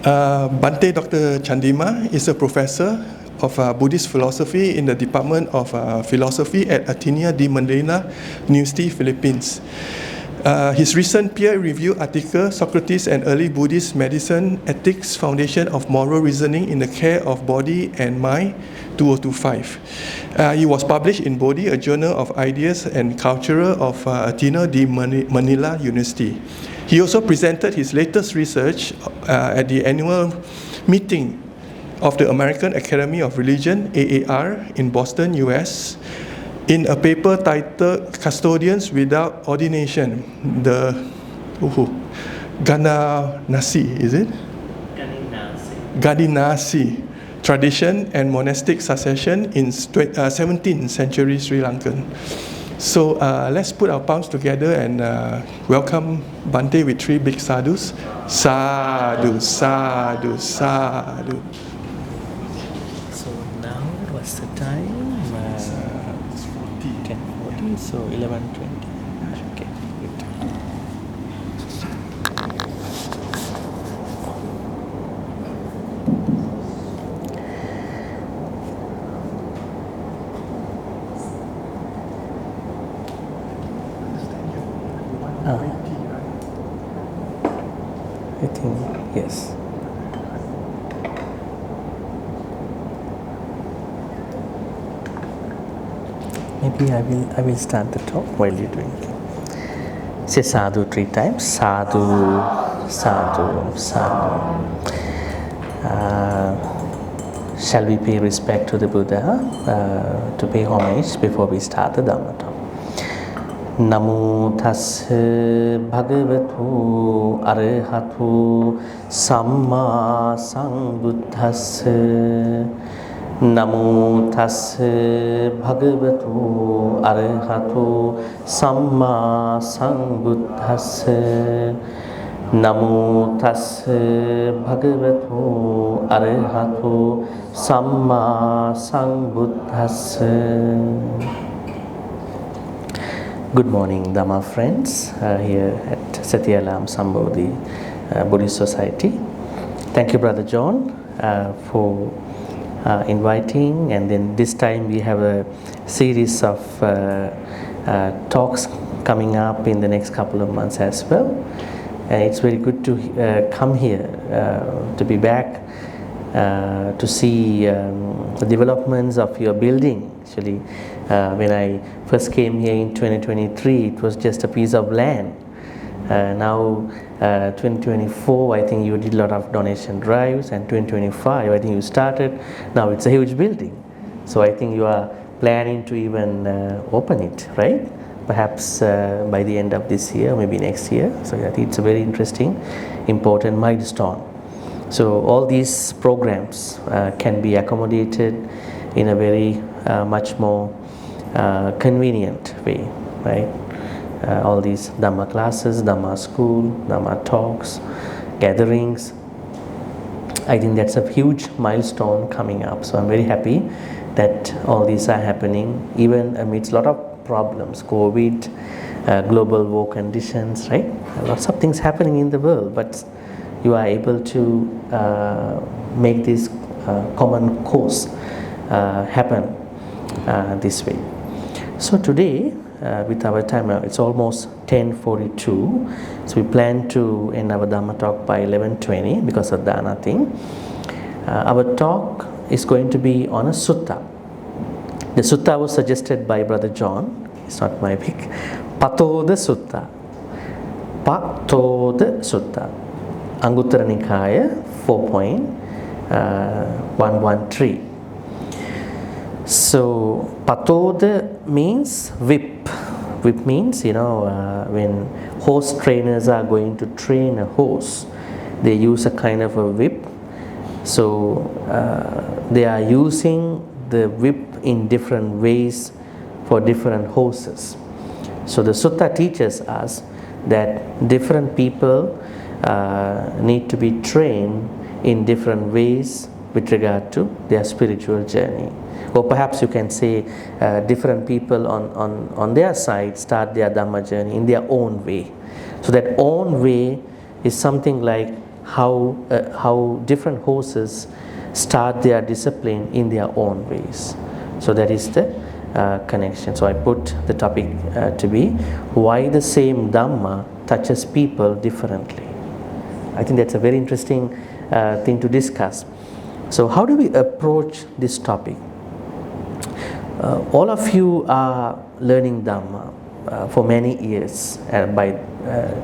Bhante Dr. Chandima is a professor of Buddhist philosophy in the Department of Philosophy at Ateneo de Manila University, Philippines. His recent peer-reviewed article, Socrates and Early Buddhist Medicine, Ethics, Foundation of Moral Reasoning in the Care of Body and Mind, 2025. He was published in Bodhi, a journal of ideas and culture of Ateneo de Manila University. He also presented his latest research at the annual meeting of the American Academy of Religion, AAR, in Boston, US, in a paper titled Custodians Without Ordination, the Gananasi, is it? Gadinasi, Tradition and Monastic Succession in 17th century Sri Lankan. So let's put our palms together and welcome Bhante with 3 big sadhus. Sadhu, sadhu, sadhu. So now what's the time? 10:40, so 11:20. Okay, good. I think yes. Maybe I will start the talk while you're doing it. Say sadhu 3 times. Sadhu, sadhu, sadhu. Shall we pay respect to the Buddha, to pay homage before we start the Dhamma talk? Namo tassa bhagavato arahato samma sambuddhassa. Namo tassa bhagavato arahato samma sambuddhassa. Namo tassa bhagavato arahato samma sambuddhassa. Good morning, Dhamma friends, here at Setia Sambodhi Buddhist Society. Thank you, Brother John, for inviting, and then this time we have a series of talks coming up in the next couple of months as well. And it's very good to come here, to be back, to see the developments of your building. Actually, when I first came here in 2023, it was just a piece of land. Now 2024, I think you did a lot of donation drives, and 2025, I think you started. Now it's a huge building. So I think you are planning to even open it, right? Perhaps by the end of this year, maybe next year. So I think it's a very interesting, important milestone. So all these programs can be accommodated in a very much more convenient way, right? All these Dhamma classes, Dhamma school, Dhamma talks, gatherings. I think that's a huge milestone coming up. So I'm very happy that all these are happening, even amidst a lot of problems, COVID, global war conditions, right? Lots of things happening in the world, but you are able to make this common cause happen this way. So today, with our time, it's almost 10:42, so we plan to end our Dhamma talk by 11:20 because of Dana thing. Our talk is going to be on a sutta. The sutta was suggested by Brother John. It's not my pick. Patoda Sutta. Patoda Sutta. Anguttara Nikaya 4.113. So Patoda means whip. Whip means, when horse trainers are going to train a horse, they use a kind of a whip. So they are using the whip in different ways for different horses. So the sutta teaches us that different people need to be trained in different ways with regard to their spiritual journey. Or perhaps you can say different people on their side start their Dhamma journey in their own way. So that own way is something like how different horses start their discipline in their own ways. So that is the connection. So I put the topic to be why the same Dhamma touches people differently. I think that's a very interesting thing to discuss. So how do we approach this topic? All of you are learning Dhamma for many years by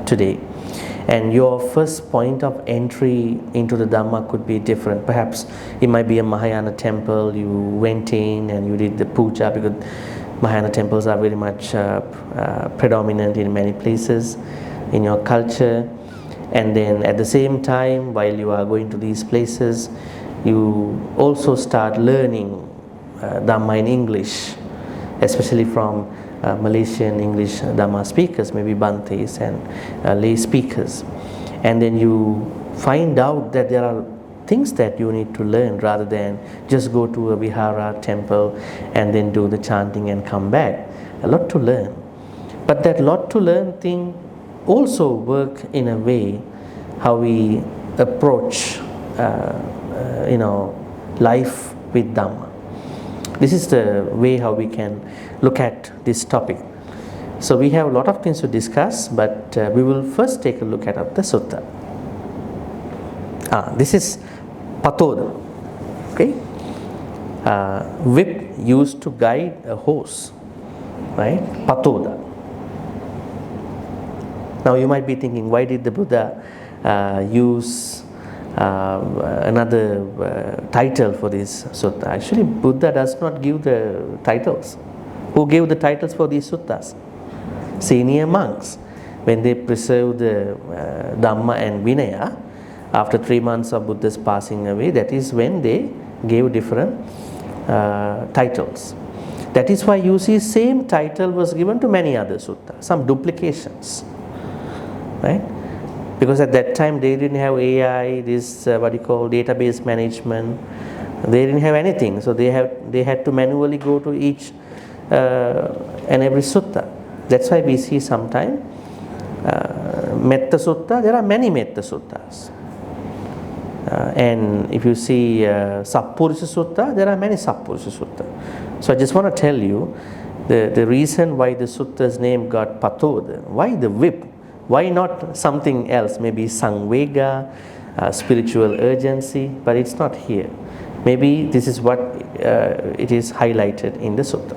today, and your first point of entry into the Dhamma could be different. Perhaps it might be a Mahayana temple. You went in and you did the puja, because Mahayana temples are very much predominant in many places in your culture. And then at the same time, while you are going to these places, you also start learning Dhamma in English, especially from Malaysian English Dhamma speakers, maybe Bhantes and lay speakers. And then you find out that there are things that you need to learn rather than just go to a vihara temple and then do the chanting and come back. A lot to learn. But that lot to learn thing also work in a way how we approach life with Dhamma. This is the way how we can look at this topic. So we have a lot of things to discuss, but we will first take a look at the sutta. This is Patoda. Okay? Whip used to guide a horse, right? Patoda. Now you might be thinking, why did the Buddha use another title for this sutta? Actually, Buddha does not give the titles. Who gave the titles for these suttas? Senior monks. When they preserved the Dhamma and Vinaya, after 3 months of Buddha's passing away, that is when they gave different titles. That is why you see same title was given to many other suttas, some duplications. Right? Because at that time they didn't have AI, this database management. They didn't have anything, so they had to manually go to each and every sutta. That's why we see sometime Metta Sutta. There are many Metta Suttas, and if you see Sappurisa Sutta, there are many Sappurisa Sutta. So I just want to tell you the reason why the sutta's name got Patoda. Why the whip? Why not something else? Maybe Sangvega, spiritual urgency, but it's not here. Maybe this is what it is highlighted in the sutta.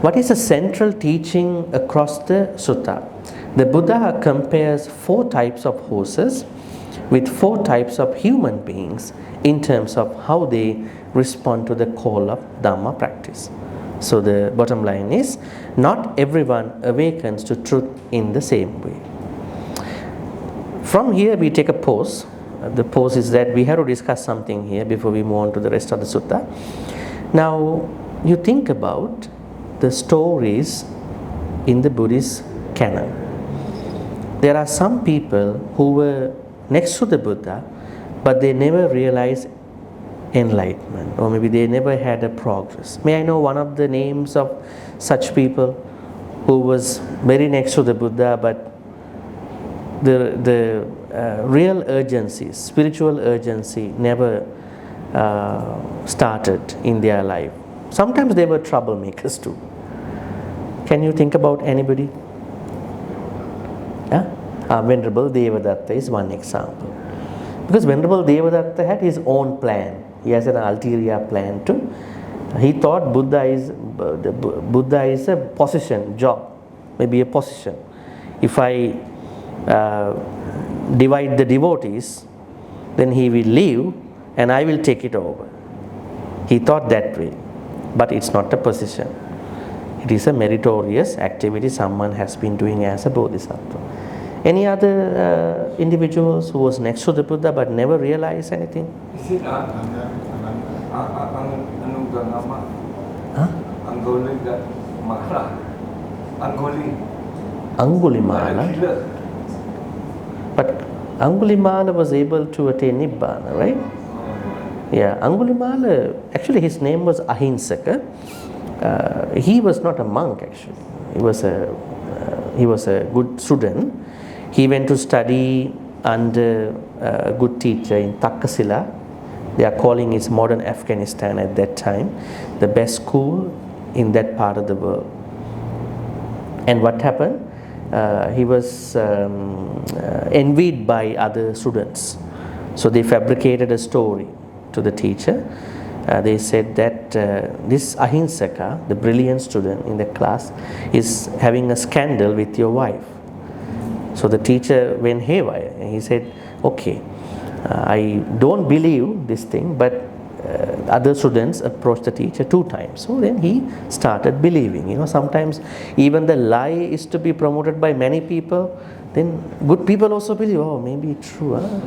What is the central teaching across the sutta? The Buddha compares 4 types of horses with 4 types of human beings in terms of how they respond to the call of Dhamma practice. So the bottom line is, not everyone awakens to truth in the same way. From here we take a pause. The pause is that we have to discuss something here before we move on to the rest of the sutta. Now you think about the stories in the Buddhist canon. There are some people who were next to the Buddha, but they never realized enlightenment, or maybe they never had a progress. May I know one of the names of such people who was very next to the Buddha, but the real urgency, spiritual urgency never started in their life? Sometimes they were troublemakers too. Can you think about anybody? Venerable Devadatta is one example. Because Venerable Devadatta had his own plan. He has an ulterior plan too. He thought Buddha is a position, job, maybe a position. If I divide the devotees, then he will leave and I will take it over. He thought that way, but it's not a position. It is a meritorious activity someone has been doing as a bodhisattva. Any other individuals who was next to the Buddha but never realized anything? Is it Angulimala? Angulimala? But Angulimala was able to attain Nibbana, right? Yeah, Angulimala, actually his name was Ahinsaka. He was not a monk actually. He was a good student. He went to study under a good teacher in Takkasila. They are calling it modern Afghanistan at that time, the best school in that part of the world. And what happened? He was envied by other students. So they fabricated a story to the teacher. They said that this Ahinsaka, the brilliant student in the class, is having a scandal with your wife. So the teacher went haywire and he said, okay, I don't believe this thing, but other students approached the teacher 2 times. So then he started believing. You know, sometimes even the lie is to be promoted by many people, then good people also believe, oh, maybe it's true. Huh?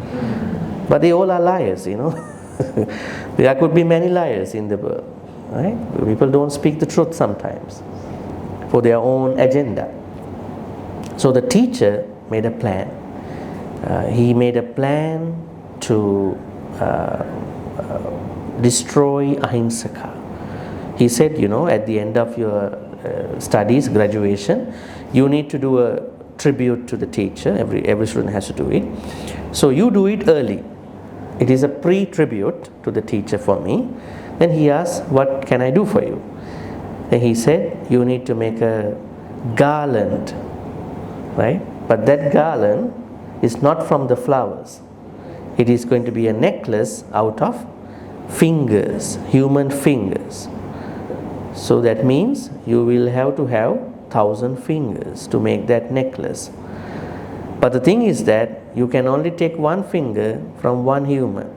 But they all are liars, you know. There could be many liars in the world, right? People don't speak the truth sometimes for their own agenda. So the teacher made a plan. He made a plan to destroy Ahinsaka. He said, you know, at the end of your studies, graduation, you need to do a tribute to the teacher. Every student has to do it. So you do it early. It is a pre-tribute to the teacher for me. Then he asked, what can I do for you? Then he said, you need to make a garland, right? But that garland is not from the flowers. It is going to be a necklace out of fingers, human fingers. So that means you will have to have 1,000 fingers to make that necklace. But the thing is that you can only take 1 finger from 1 human.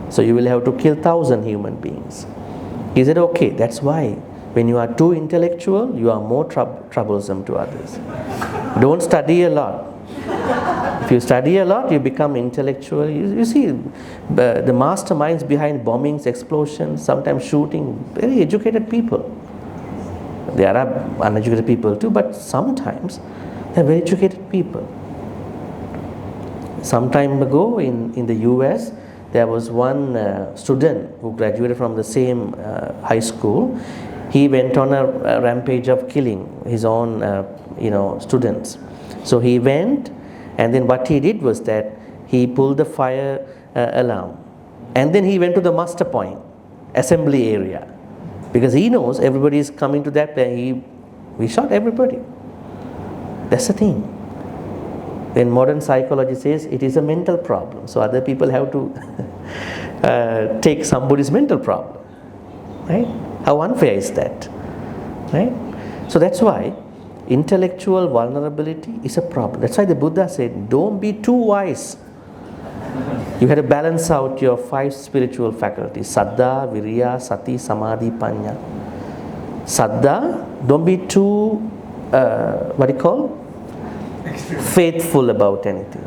So you will have to kill 1,000 human beings. He said, okay, that's why when you are too intellectual, you are more troublesome to others. Don't study a lot. If you study a lot, you become intellectual. You see, the masterminds behind bombings, explosions, sometimes shooting, very educated people. There are uneducated people too, but sometimes they are very educated people. Some time ago in the US, there was one student who graduated from the same high school. He went on a rampage of killing his own students. So he went, and then what he did was that he pulled the fire alarm, and then he went to the muster point, assembly area, because he knows everybody is coming to that place. He shot everybody. That's the thing. When modern psychology says it is a mental problem, so other people have to take somebody's mental problem, right? How unfair is that, right? So that's why intellectual vulnerability is a problem. That's why the Buddha said, don't be too wise. You had to balance out your 5 spiritual faculties: saddha, virya, sati, samadhi, panya. Saddha, don't be too faithful about anything.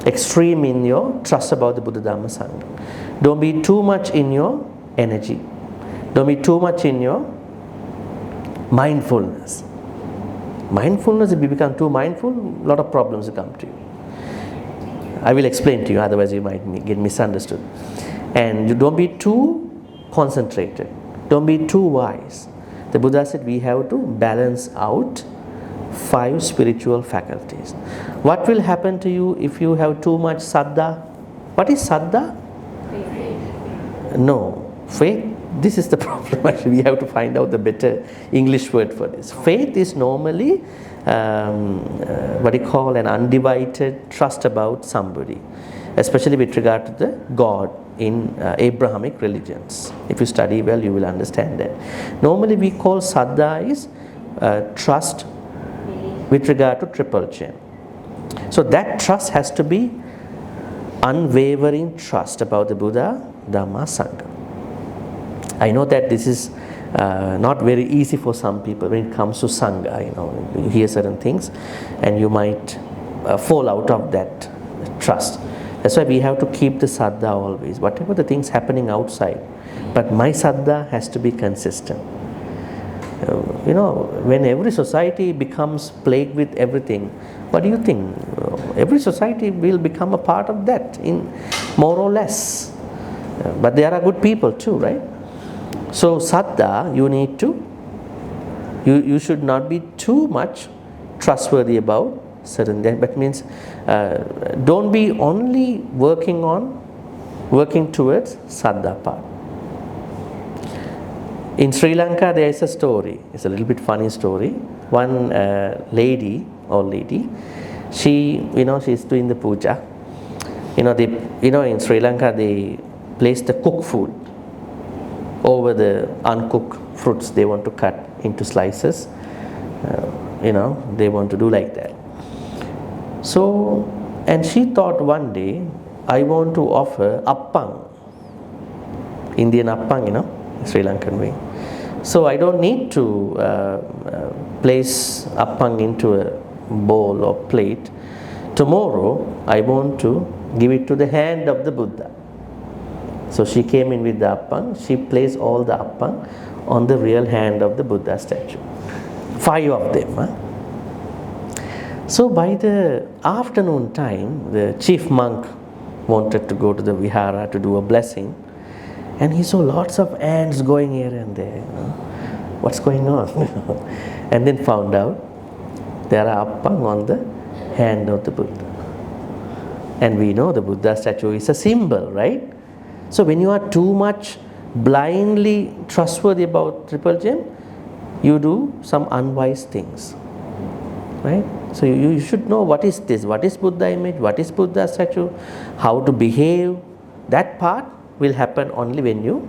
Extreme in your trust about the Buddha, Dhamma, Sangha. Don't be too much in your energy. Don't be too much in your mindfulness. Mindfulness, if you become too mindful, a lot of problems will come to you. I will explain to you, otherwise you might get misunderstood. And you don't be too concentrated. Don't be too wise. The Buddha said we have to balance out 5 spiritual faculties. What will happen to you if you have too much saddha? What is saddha? Faith. No. Faith, this is the problem. Actually, we have to find out the better English word for this. Faith is normally an undivided trust about somebody, especially with regard to the God in Abrahamic religions. If you study well, you will understand that. Normally we call saddha is trust with regard to triple gem. So that trust has to be unwavering trust about the Buddha, Dhamma, Sangha. I know that this is not very easy for some people when it comes to Sangha. You hear certain things and you might fall out of that trust. That's why we have to keep the saddha always, whatever the things happening outside. But my saddha has to be consistent. When every society becomes plagued with everything, what do you think? Every society will become a part of that, in more or less. But there are good people too, right? So saddha, you should not be too much trustworthy about certain that means don't be only working towards saddha part. In Sri Lanka there is a story, it's a little bit funny story. One old lady, she she's doing the puja. In Sri Lanka they place the cooked food over the uncooked fruits they want to cut into slices. They want to do like that. So, and she thought one day, I want to offer appang, Indian appang, Sri Lankan way. So I don't need to place appang into a bowl or plate. Tomorrow I want to give it to the hand of the Buddha. So she came in with the appang, she placed all the appang on the real hand of the Buddha statue. 5 of them. So by the afternoon time, the chief monk wanted to go to the vihara to do a blessing, and he saw lots of ants going here and there. What's going on? And then found out there are appang on the hand of the Buddha. And we know the Buddha statue is a symbol, right? So when you are too much blindly trustworthy about Triple Gem, you do some unwise things, right? So you should know what is this, what is Buddha image, what is Buddha statue, how to behave. That part will happen only when you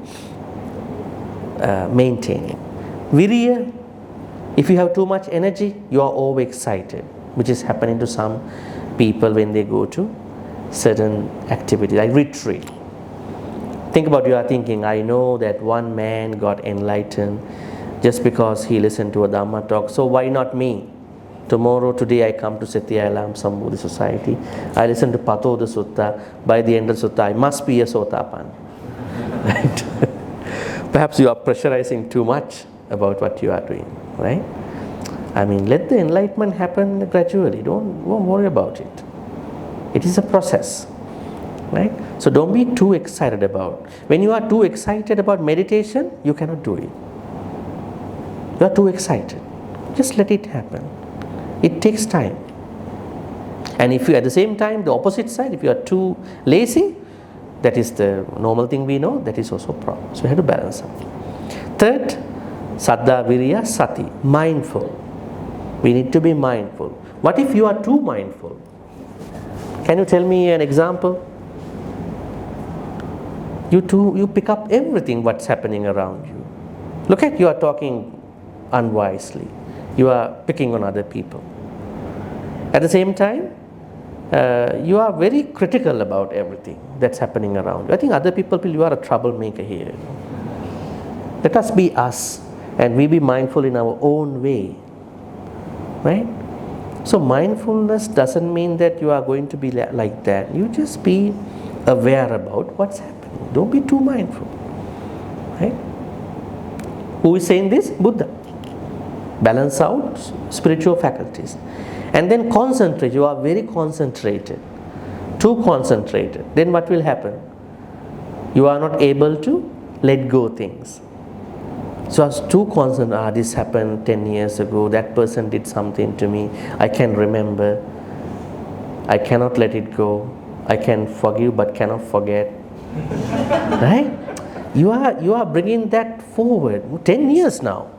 maintain it. Virya, if you have too much energy, you are overexcited, which is happening to some people when they go to certain activity like retreat. Think about, you are thinking, I know that one man got enlightened just because he listened to a Dhamma talk, so why not me? Today I come to Setia Sambodhi Society, I listen to Patoda Sutta, by the end of Sutta I must be a Sotapan. Right? Perhaps you are pressurizing too much about what you are doing, right? I mean, let the enlightenment happen gradually, don't worry about it. It is a process, right? So don't be too excited about. When you are too excited about meditation, you cannot do it. You are too excited. Just let it happen. It takes time. And if you, at the same time, the opposite side, if you are too lazy, that is the normal thing we know, that is also a problem. So you have to balance out. Third, saddha, virya, sati, mindful. We need to be mindful. What if you are too mindful? Can you tell me an example? You pick up everything what's happening around you. Look at, you are talking unwisely. You are picking on other people. At the same time, you are very critical about everything that's happening around you. I think other people feel you are a troublemaker here. Let us be us, and we be mindful in our own way, right? So mindfulness doesn't mean that you are going to be like that. You just be aware about what's happening. Don't be too mindful, right? Who is saying this? Buddha. Balance out spiritual faculties. And then concentrate. You are very concentrated. Too concentrated. Then what will happen? You are not able to let go things. So I was too concentrated. This happened 10 years ago. That person did something to me. I can remember. I cannot let it go. I can forgive but cannot forget. Right? You are bringing that forward. 10 years now.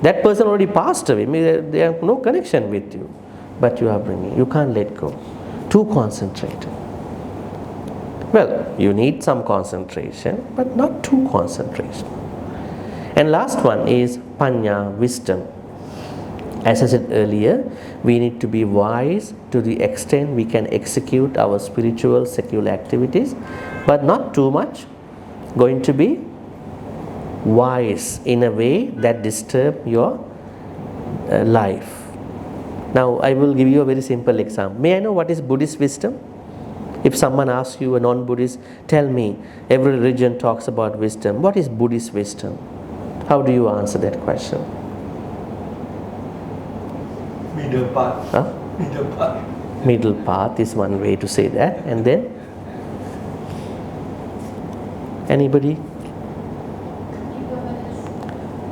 That person already passed away. They have no connection with you. But you are bringing. You can't let go. Too concentrated. Well, you need some concentration, but not too concentration. And last one is panya, wisdom. As I said earlier, we need to be wise to the extent we can execute our spiritual, secular activities, but not too much. Going to be wise in a way that disturb your life. Now, I will give you a very simple example. May I know what is Buddhist wisdom? If someone asks you, a non-Buddhist, tell me, every religion talks about wisdom. What is Buddhist wisdom? How do you answer that question? Middle path. Huh? Middle path. Middle path is one way to say that. And then? Anybody?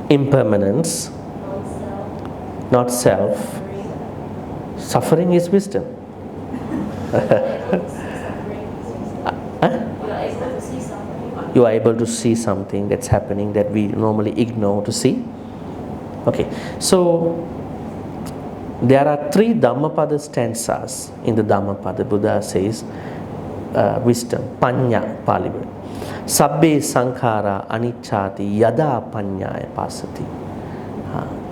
Impermanence. Not self. Suffering is wisdom. You are able to see something that's happening that we normally ignore to see. Okay, so there are 3 Dhammapada stanzas in the Dhammapada. Buddha says wisdom, panya, Pali word. Sabbe sankhara anicchati yada panyaya pasati.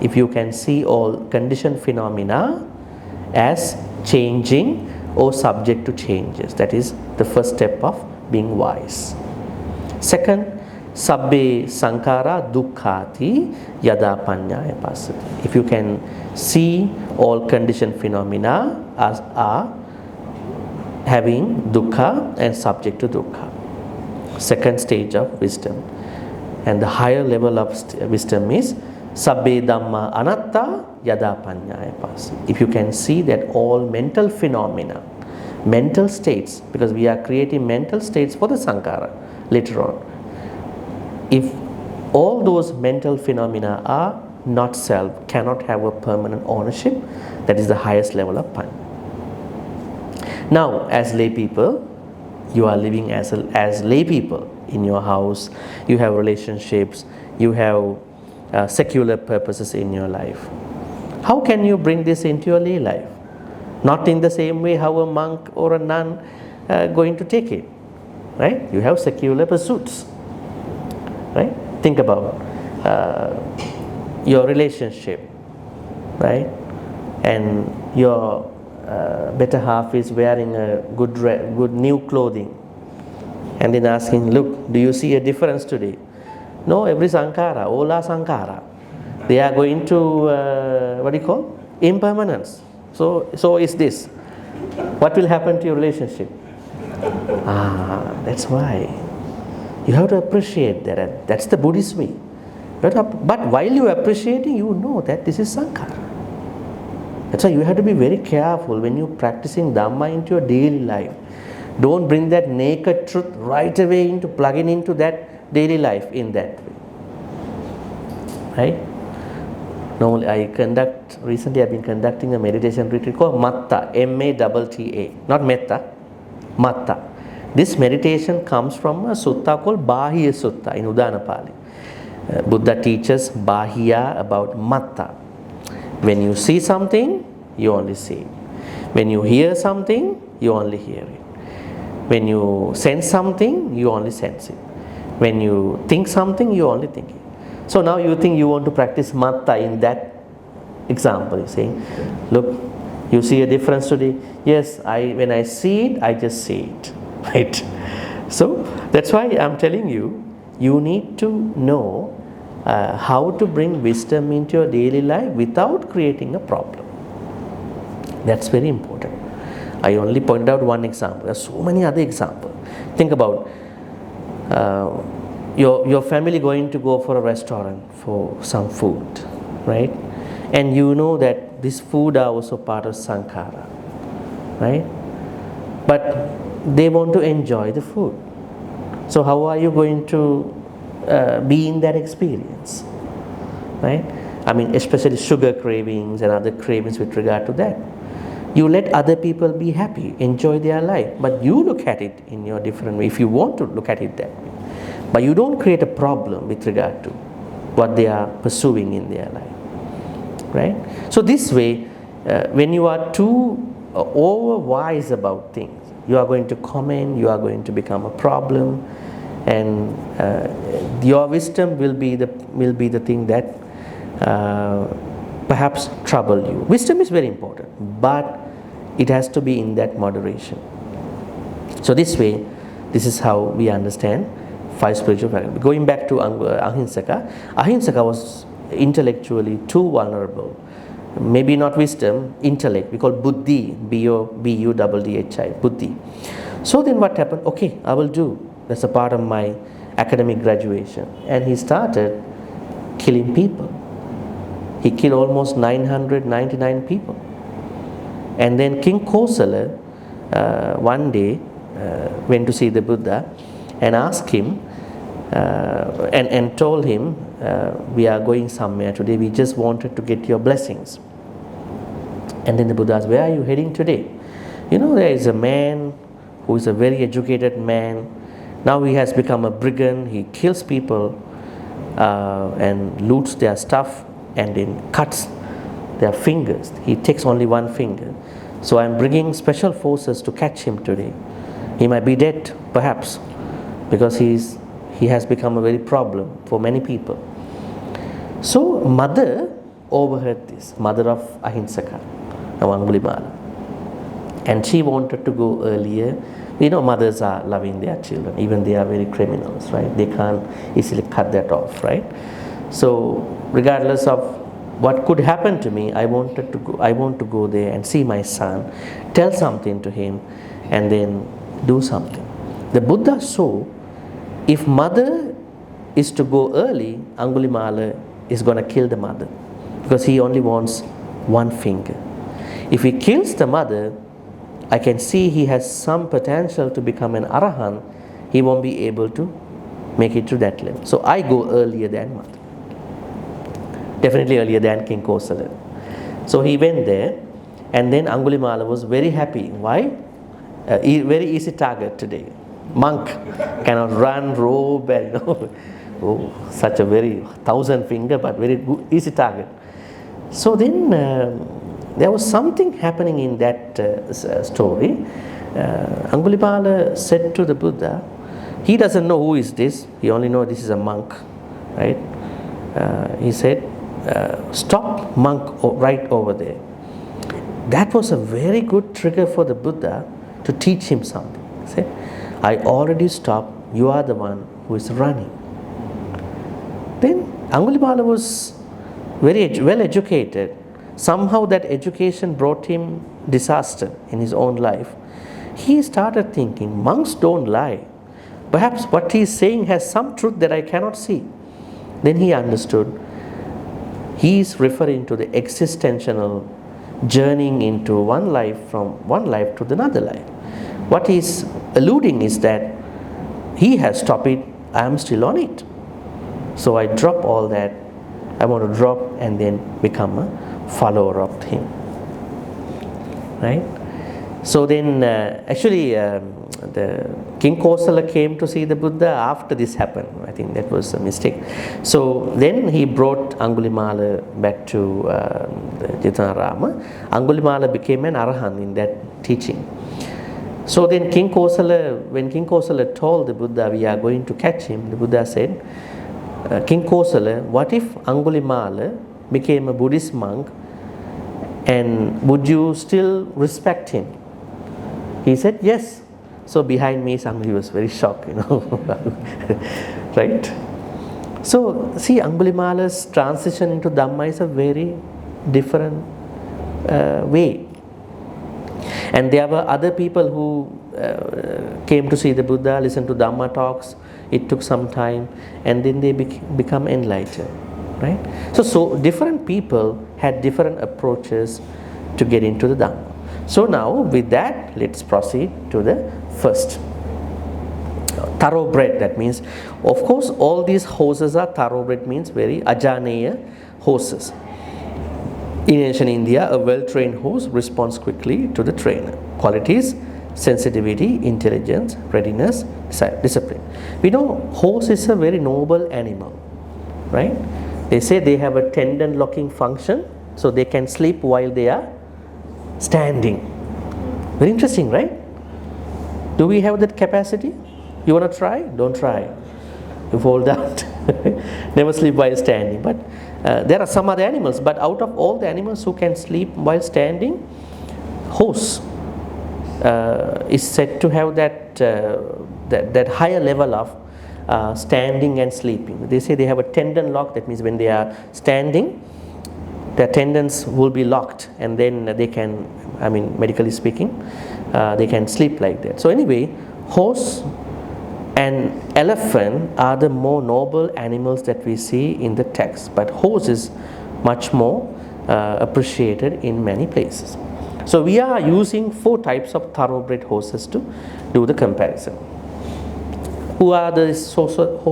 If you can see all conditioned phenomena as changing or subject to changes, that is the first step of being wise. Second, sabbe sankhara dukkhati yada panyaya pasati. If you can see all conditioned phenomena as are having dukkha and subject to dukkha. Second stage of wisdom. And the higher level of wisdom is sabbe dhamma anatta yada panyaya pasati. If you can see that all mental phenomena, mental states, because we are creating mental states for the sankhara later on. If all those mental phenomena are not self, cannot have a permanent ownership, that is the highest level of panya. Now, as lay people, you are living as lay people in your house, you have relationships, you have secular purposes in your life. How can you bring this into your lay life? Not in the same way how a monk or a nun going to take it, right? You have secular pursuits, right? Think about your relationship, right? And your better half is wearing a good new clothing, and then asking, look, do you see a difference today? No, every sankhara, ola sankhara, they are going to what do you call? Impermanence. So is this. What will happen to your relationship? That's why you have to appreciate that. That's the Buddhist way. But while you are appreciating, you know that this is sankhara. That's why you have to be very careful when you're practicing Dhamma into your daily life. Don't bring that naked truth right away into plugging into that daily life in that way. Right? Normally recently I've been conducting a meditation retreat called Matta, M-A-T-T-A, not Metta, Matta. This meditation comes from a sutta called Bahiya Sutta in Udana Pali. Buddha teaches Bahiya about Matta. When you see something, you only see it. When you hear something, you only hear it. When you sense something, you only sense it. When you think something, you only think it. So now you think you want to practice Matta in that example. You're saying, look, you see a difference today? Yes, when I see it, I just see it. Right? So that's why I'm telling you, you need to know how to bring wisdom into your daily life without creating a problem. That's very important. I only pointed out one example. There are so many other examples. Think about your family going to go for a restaurant for some food, right? And you know that this food are also part of sankhara, right? But they want to enjoy the food. So how are you going to be in that experience, right? I mean, especially sugar cravings and other cravings with regard to that. You let other people be happy, enjoy their life, but you look at it in your different way if you want to look at it that way. But you don't create a problem with regard to what they are pursuing in their life, right? So this way, when you are too over wise about things, you are going to comment, you are going to become a problem, and your wisdom will be the thing that perhaps trouble you. Wisdom is very important, but it has to be in that moderation. So this way, this is how we understand 5 spiritual faculties. Going back to Ahimsaka was intellectually too vulnerable. Maybe not wisdom, intellect. We call buddhi, B-U-D-D-H-I, buddhi. So then what happened? Okay, I will do. That's a part of my academic graduation. And he started killing people. He killed almost 999 people. And then King Kosala one day went to see the Buddha and asked him and told him, we are going somewhere today, we just wanted to get your blessings. And then the Buddha asked, where are you heading today? You know, there is a man who is a very educated man. Now he has become a brigand. He kills people and loots their stuff and then cuts their fingers. He takes only one finger. So I'm bringing special forces to catch him today. He might be dead, perhaps, because he has become a very problem for many people. So mother overheard this, mother of Ahinsaka, Angulimala. And she wanted to go earlier. You know, mothers are loving their children, even they are very criminals, right? They can't easily cut that off, right? So regardless of what could happen to me, I want to go there and see my son, tell something to him, and then do something. The Buddha saw, if mother is to go early, Angulimala is going to kill the mother, because he only wants one finger. If he kills the mother, I can see he has some potential to become an arahant. He won't be able to make it to that level. So I go earlier than mother. Definitely earlier than King Kosala. So he went there, and then Angulimala was very happy. Why? Very easy target today. Monk cannot run, rope, and oh, such a very 1,000 finger, but very good, easy target. So then there was something happening in that story. Angulimala said to the Buddha, he doesn't know who is this, he only knows this is a monk, right? He said, stop monk right over there. That was a very good trigger for the Buddha to teach him something. He said, I already stopped, you are the one who is running. Then Angulimala was very well educated. Somehow that education brought him disaster in his own life. He started thinking, monks don't lie. Perhaps what he is saying has some truth that I cannot see. Then he understood, he is referring to the existential journeying into one life, from one life to another life. What he is alluding is that he has stopped it, I am still on it. So I drop all that, I want to drop and then become a follower of him. Right? So then the King Kosala came to see the Buddha after this happened. I think that was a mistake. So then he brought Angulimala back to the Jitanarama. Angulimala became an arahant in that teaching. So then when King Kosala told the Buddha, we are going to catch him, the Buddha said, King Kosala, what if Angulimala became a Buddhist monk, and would you still respect him? He said, yes. So behind me, he was very shocked, right? So see, Angulimala's transition into Dhamma is a very different way. And there were other people who came to see the Buddha, listen to Dhamma talks. It took some time, and then they become enlightened, right? So different people had different approaches to get into the Dhamma. So now with that, let's proceed to the first. Thoroughbred, that means, of course, all these horses are thoroughbred, means very ajaneya horses. In ancient India, a well-trained horse responds quickly to the trainer. Qualities: sensitivity, intelligence, readiness, discipline. We know horse is a very noble animal, right? They say they have a tendon locking function, so they can sleep while they are standing. Very interesting, right? Do we have that capacity? You want to try? Don't try. You fall down. Never sleep while standing. But there are some other animals, but out of all the animals who can sleep while standing, horse is said to have that higher level of standing and sleeping. They say they have a tendon lock. That means when they are standing, their tendons will be locked, and then they can, medically speaking, they can sleep like that. So anyway, horse and elephant are the more noble animals that we see in the text, but horse is much more appreciated in many places. So we are using 4 types of thoroughbred horses to do the comparison. Who are the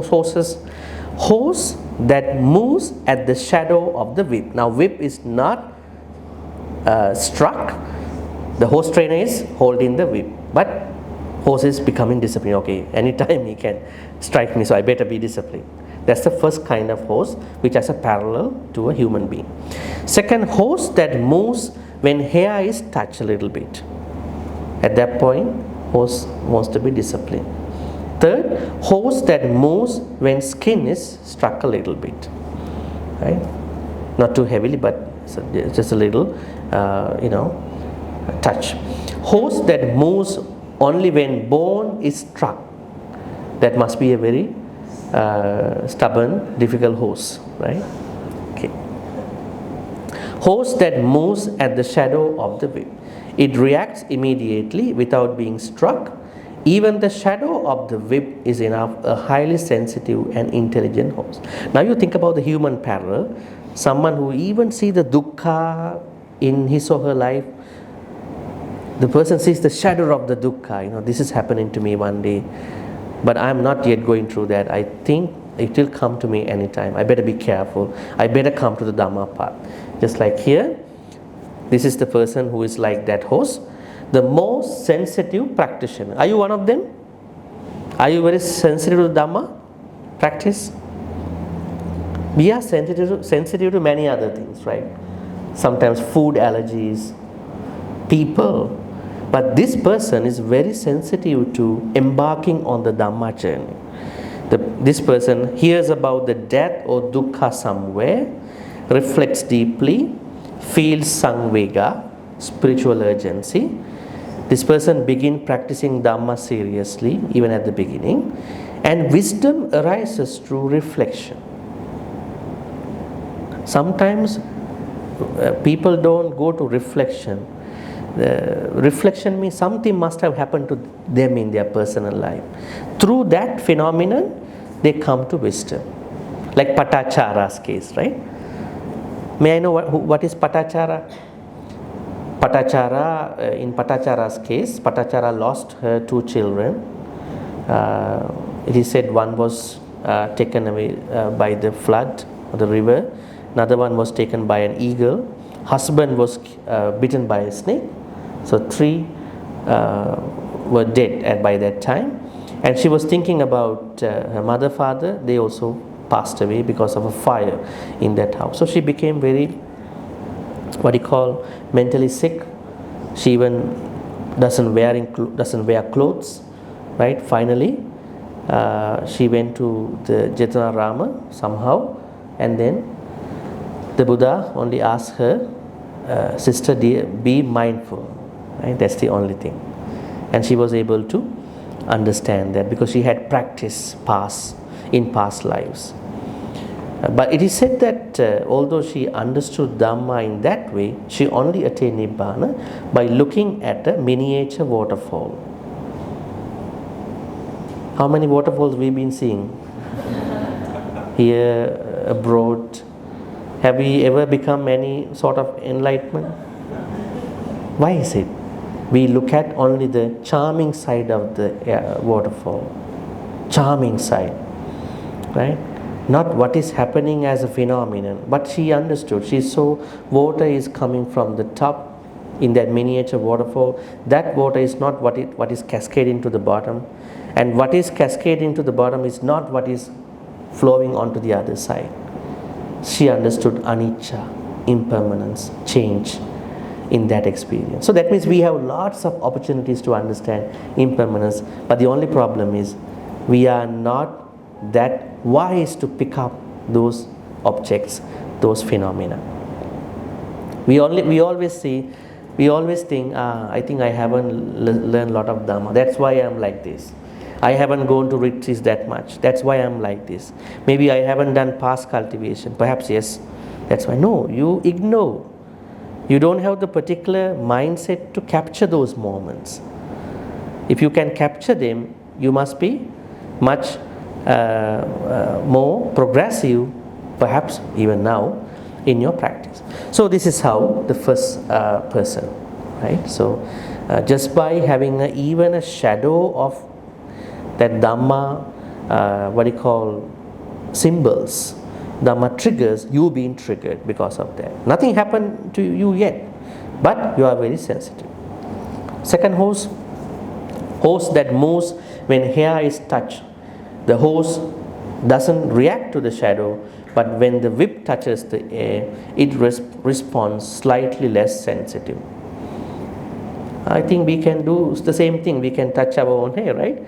horses? Horse that moves at the shadow of the whip. Now whip is not struck, the horse trainer is holding the whip, but horse is becoming disciplined. Okay, anytime he can strike me, so I better be disciplined. That's the first kind of horse which has a parallel to a human being. Second, horse that moves when hair is touched a little bit. At that point, horse wants to be disciplined. Third, horse that moves when skin is struck a little bit, right? Not too heavily, but just a little, touch. Horse that moves only when bone is struck. That must be a very stubborn, difficult horse, right? Okay. Horse that moves at the shadow of the whip. It reacts immediately without being struck. Even the shadow of the whip is enough, a highly sensitive and intelligent horse. Now you think about the human parallel. Someone who even sees the dukkha in his or her life, the person sees the shadow of the dukkha. This is happening to me one day, but I am not yet going through that. I think it will come to me anytime. I better be careful. I better come to the Dhamma path. Just like here, this is the person who is like that horse, the most sensitive practitioner. Are you one of them? Are you very sensitive to Dhamma practice? We are sensitive to many other things, right? Sometimes food allergies, people. But this person is very sensitive to embarking on the Dhamma journey. This person hears about the death or dukkha somewhere, reflects deeply, feels samvega, spiritual urgency. This person begins practicing Dhamma seriously, even at the beginning, and wisdom arises through reflection. Sometimes people don't go to reflection. Reflection means something must have happened to them in their personal life. Through that phenomenon, they come to wisdom. Like Patachara's case, right? May I know what is Patachara? Patachara, in Patachara's case, Patachara lost her 2 children. It is said one was taken away by the flood or the river. Another one was taken by an eagle. Husband was bitten by a snake. So 3 were dead by that time. And she was thinking about her mother, father. They also passed away because of a fire in that house. So she became very, mentally sick. She even doesn't wear clothes, right? Finally, she went to the Jetanarama somehow, and then the Buddha only asked her, sister dear, be mindful, right? That's the only thing. And she was able to understand that because she had practiced in past lives. But it is said that although she understood Dhamma in that way, she only attained Nibbana by looking at a miniature waterfall. How many waterfalls we've been seeing? Here, abroad. Have we ever become any sort of enlightenment? Why is it? We look at only the charming side of the waterfall. Charming side, right? Not what is happening as a phenomenon. But she understood. She saw water is coming from the top in that miniature waterfall. That water is not what is cascading to the bottom. And what is cascading to the bottom is not what is flowing onto the other side. She understood anicca, impermanence, change in that experience. So that means we have lots of opportunities to understand impermanence, but the only problem is we are not that wise to pick up those objects, those phenomena. We always think, I think I haven't learned a lot of Dhamma. That's why I'm like this. I haven't gone to retreats that much. That's why I'm like this. Maybe I haven't done past cultivation. Perhaps yes. That's why. No, you ignore. You don't have the particular mindset to capture those moments. If you can capture them, you must be much more progressive, perhaps even now, in your practice. So this is how the first person, right? So just by having even a shadow of that Dhamma, symbols, Dhamma triggers, you being triggered because of that. Nothing happened to you yet, but you are very sensitive. Second hose that moves when hair is touched. The hose doesn't react to the shadow, but when the whip touches the air, it responds slightly less sensitive. I think we can do the same thing. We can touch our own hair, right?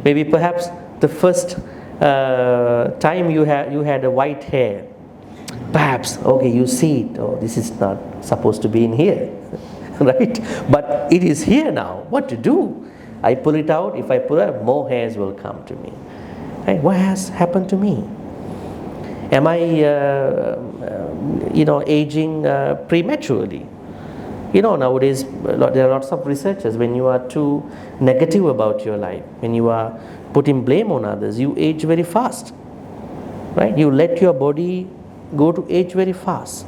Maybe perhaps the first time you had a white hair, perhaps, okay, you see it, oh, this is not supposed to be in here, right? But it is here now. What to do? I pull it out. If I pull it out, more hairs will come to me. Right? What has happened to me? Am I, aging prematurely? Nowadays there are lots of researchers. When you are too negative about your life, when you are putting blame on others, you age very fast, right? You let your body go to age very fast,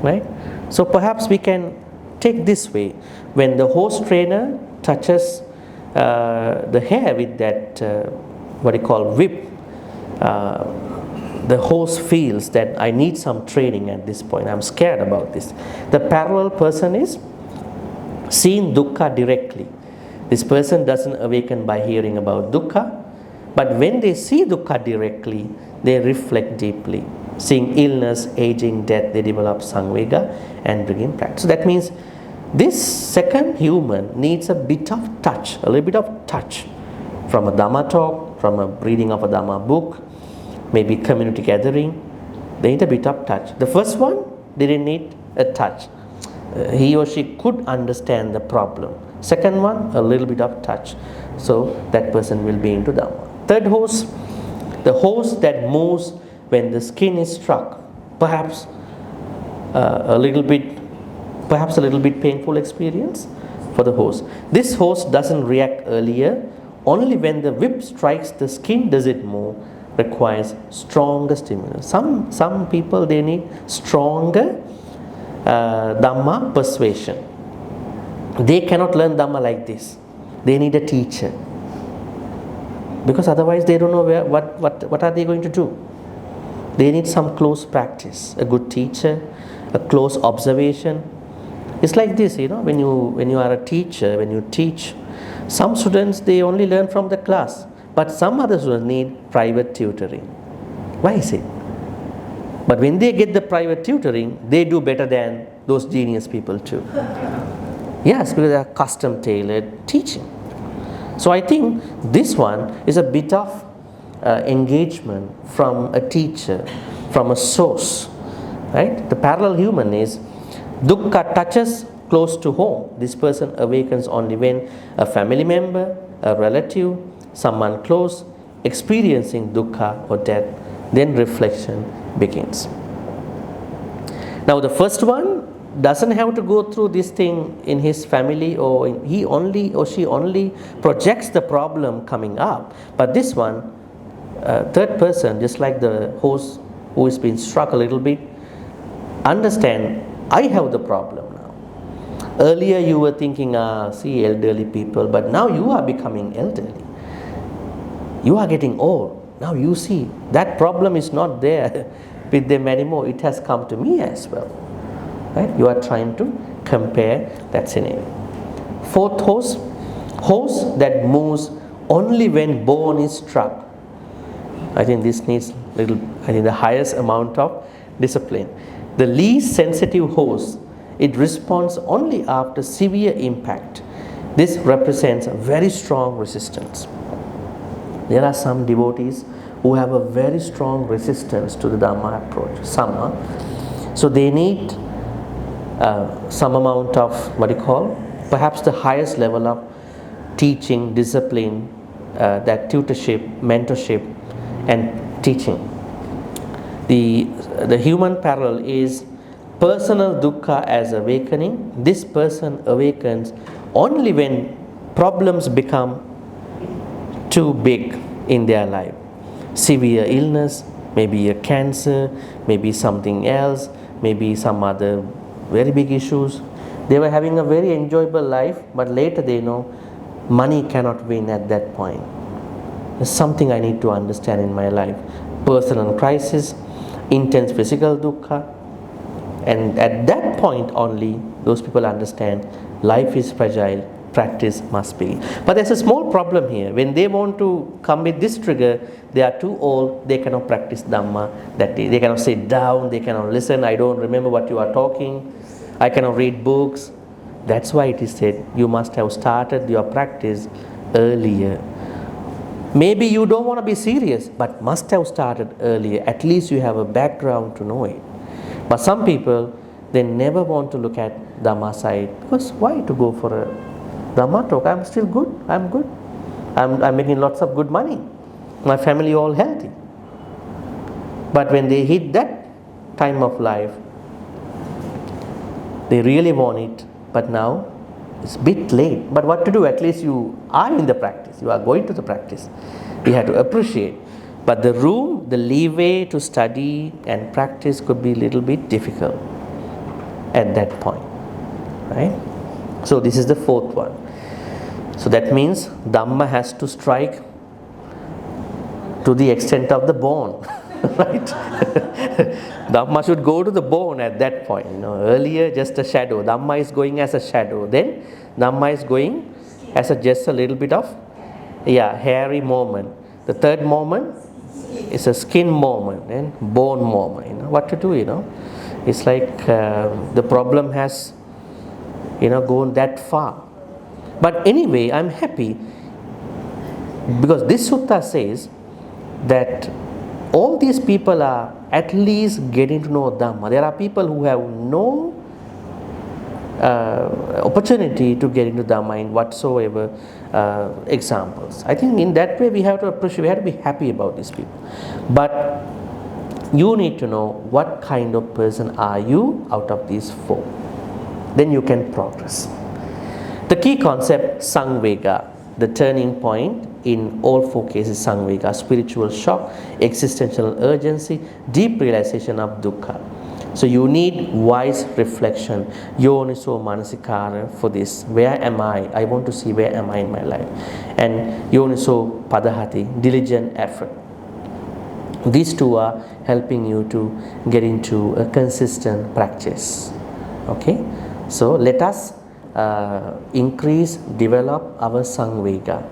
right? So perhaps we can take this way. When the horse trainer touches the hair with that what you call whip, the horse feels that I need some training at this point. I'm scared about this. The parallel person is seeing dukkha directly. This person doesn't awaken by hearing about dukkha, but when they see dukkha directly, they reflect deeply. Seeing illness, aging, death, they develop samvega and bring in practice. So that means this second human needs a bit of touch, a little bit of touch from a Dhamma talk, from a reading of a Dhamma book, maybe community gathering. They need a bit of touch. The first one didn't need a touch. He or she could understand the problem. Second one, a little bit of touch. So that person will be into Dhamma. Third hose, the hose that moves when the skin is struck. Perhaps a little bit painful experience for the hose. This hose doesn't react earlier. Only when the whip strikes the skin does it move. Requires stronger stimulus. Some people, they need stronger Dhamma persuasion. They cannot learn Dhamma like this. They need a teacher, because otherwise they don't know what are they going to do. They need some close practice, a good teacher, a close observation. It's like this, when you are a teacher, when you teach, some students, they only learn from the class, but some other students need private tutoring. Why is it? But when they get the private tutoring, they do better than those genius people too. Yes, because they are custom tailored teaching. So I think this one is a bit of engagement from a teacher, from a source, right? The parallel human is dukkha touches close to home. This person awakens only when a family member, a relative, someone close, experiencing dukkha or death, then reflection begins. Now the first one doesn't have to go through this thing in his family, or he only or she only projects the problem coming up. But this one, third person, just like the horse who has been struck a little bit, understand, I have the problem now. Earlier you were thinking, see elderly people, but now you are becoming elderly. You are getting old. Now you see, that problem is not there with them anymore. It has come to me as well. Right? You are trying to compare that scenario. Fourth hose that moves only when bone is struck. I think this needs the highest amount of discipline. The least sensitive hose, it responds only after severe impact. This represents a very strong resistance. There are some devotees who have a very strong resistance to the Dhamma approach, Samma. So they need some amount of perhaps the highest level of teaching, discipline, that tutorship, mentorship, and teaching. The human parallel is personal dukkha as awakening. This person awakens only when problems become too big in their life. Severe illness, maybe a cancer, maybe something else, maybe some other very big issues. They were having a very enjoyable life, but later they know money cannot win at that point. There's something I need to understand in my life. Personal crisis, intense physical dukkha, and at that point only those people understand life is fragile, practice must be. But there's a small problem here. When they want to come with this trigger, they are too old, they cannot practice Dhamma that day. They cannot sit down, they cannot listen, I don't remember what you are talking, I cannot read books. That's why it is said you must have started your practice earlier. Maybe you don't want to be serious, but must have started earlier. At least you have a background to know it. But some people, they never want to look at Dhamma side, because why to go for a Dhamma talk? I'm still good, I'm good. I'm making lots of good money. My family all healthy. But when they hit that time of life, they really want it, but now it's a bit late. But what to do? At least you are in the practice, you are going to the practice. You have to appreciate. But the room, the leeway to study and practice could be a little bit difficult at that point, right? So this is the fourth one. So that means Dhamma has to strike to the extent of the bone, right? Dhamma should go to the bone at that point. Earlier just a shadow. Dhamma is going as a shadow. Then Dhamma is going as just a little bit of hairy moment. The third moment is a skin moment and bone moment. What to do? It's like the problem has gone that far. But anyway, I'm happy because this sutta says that all these people are at least getting to know Dhamma. There are people who have no opportunity to get into Dhamma in whatsoever examples. I think in that way we have to appreciate, we have to be happy about these people. But you need to know what kind of person are you out of these four. Then you can progress. The key concept, Sangvega, the turning point in all four cases, Sangvega, spiritual shock, existential urgency, deep realization of Dukkha. So you need wise reflection, yoniso, manasikāra for this. Where am I? I want to see where am I in my life. And yoniso, padahati, diligent effort. These two are helping you to get into a consistent practice. Okay? So let us increase, develop our Sangvega.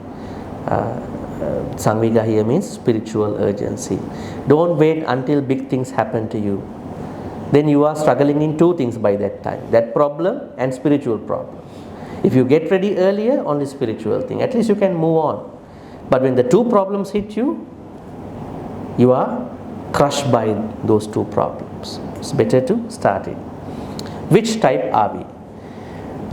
Sangvega here means spiritual urgency. Don't wait until big things happen to you. Then you are struggling in two things by that time. That problem and spiritual problem. If you get ready earlier, only spiritual thing. At least you can move on. But when the two problems hit you, you are crushed by those two problems. It's better to start it. Which type are we?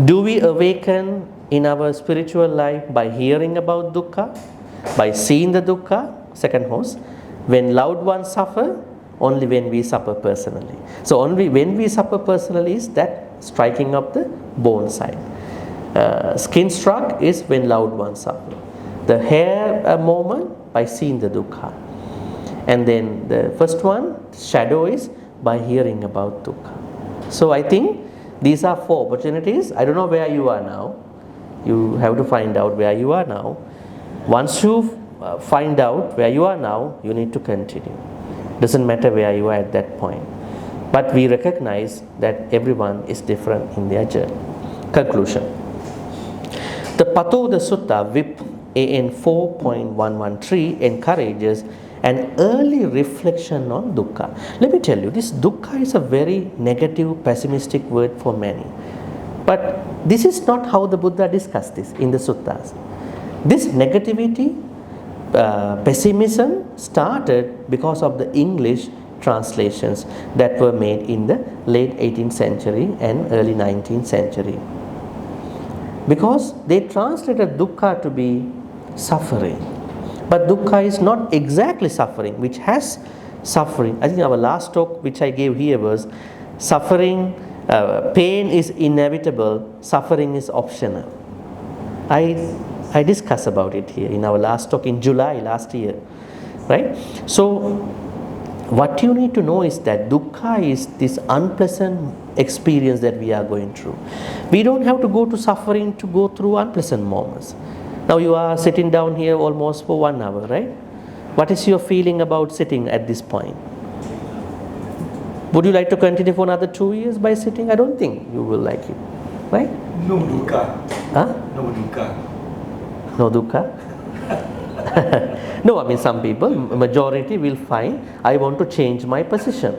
Do we awaken in our spiritual life by hearing about Dukkha, by seeing the Dukkha? Second host, when loved ones suffer, only when we suffer personally. So only when we suffer personally is that striking of the bone side. Skin struck is when loved ones suffer. The hair moment by seeing the Dukkha. And then the first one, shadow, is by hearing about Dukkha. So I think these are four opportunities. I don't know where you are now. You have to find out where you are now. Once you find out where you are now, you need to continue. Doesn't matter where you are at that point. But we recognize that everyone is different in their journey. Conclusion. The Patoda Sutta, VIP AN 4.113, encourages an early reflection on Dukkha. Let me tell you, this Dukkha is a very negative, pessimistic word for many. But this is not how the Buddha discussed this in the suttas. This negativity, pessimism started because of the English translations that were made in the late 18th century and early 19th century. Because they translated Dukkha to be suffering. But Dukkha is not exactly suffering, which has suffering. I think our last talk which I gave here was suffering, pain is inevitable, suffering is optional. I discussed about it here in our last talk in July last year, right? So what you need to know is that Dukkha is this unpleasant experience that we are going through. We don't have to go to suffering to go through unpleasant moments. Now you are sitting down here almost for 1 hour, right? What is your feeling about sitting at this point? Would you like to continue for another 2 years by sitting? I don't think you will like it. right? No dukkha. Huh? No dukkha. No dukkha? No, I mean some people, majority will find, I want to change my position,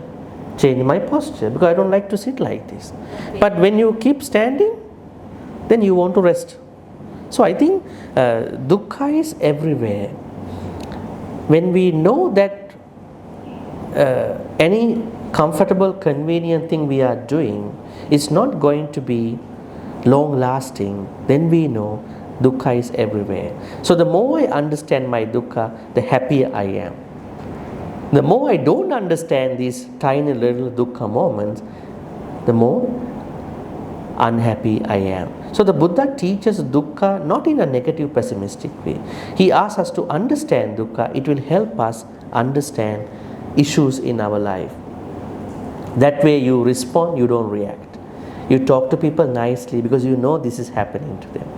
change my posture, because I don't like to sit like this. But when you keep standing, then you want to rest. So I think dukkha is everywhere. When we know that any comfortable, convenient thing we are doing is not going to be long lasting, then we know dukkha is everywhere. So the more I understand my dukkha, the happier I am. The more I don't understand these tiny little dukkha moments, the more unhappy I am. So the Buddha teaches dukkha not in a negative, pessimistic way. He asks us to understand dukkha. It will help us understand issues in our life. That way you respond, you don't react. You talk to people nicely because you know this is happening to them.